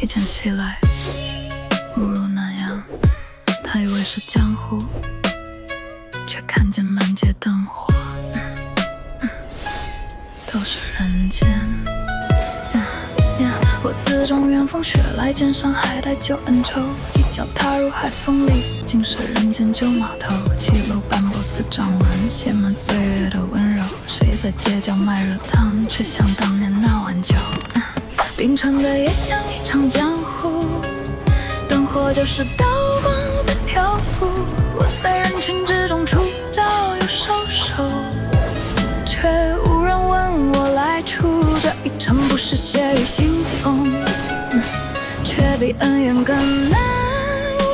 一剑袭来，误入南阳。他以为是江湖，却看见满街灯火，都是人间。我自中远风，雪来剑上，还带旧恩仇。一脚踏入海风里，竟是人间旧码头。七楼斑驳似掌纹，写满岁月的温柔。谁在街角卖热汤，却像当年那碗酒。冰城的夜像一场江湖，灯火就是刀光在漂浮。我在人群之中出招又收手，却无人问我来处。这一场不是血雨腥风，却比恩怨更难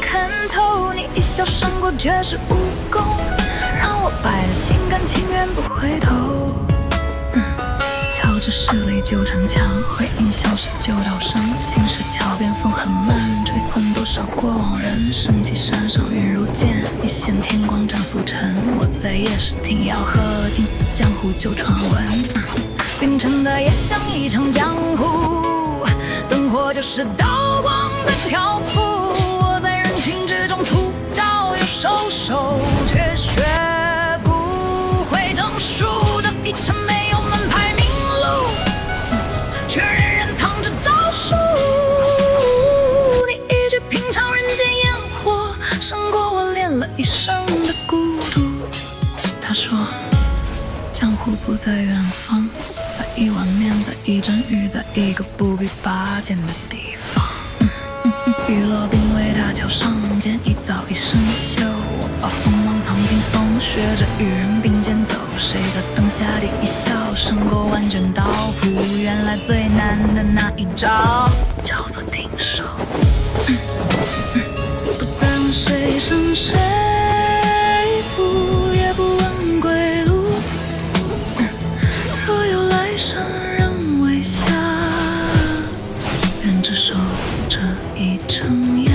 看透。你一笑胜过绝世武功，让我败了心甘情愿不回头。乔治市里旧城墙，回音消失旧道声。新市桥边风很慢，吹散多少过往人。升起山上云如剑，一线天光斩浮尘。我在夜市听吆喝，惊死江湖旧传闻。冰城的夜像一场江湖，灯火就是刀光在漂浮。我在人群之中出招又收手，却学不会整数。这一场没有门牌名录，却人人藏着招数。你一句平常人间烟火，胜过我练了一生的孤独。他说江湖不在远方，在一碗面，在一阵雨，在一个不必拔剑的地方。雨落兵卫大桥上，剑一早已生锈。我把锋芒藏进风，学着与人并肩走。谁在灯下第一笑，胜过万卷刀谱。原来最难的那一招叫做停手。不在问谁胜谁负，也不问归路。若有来生仍未下，愿只守这一程。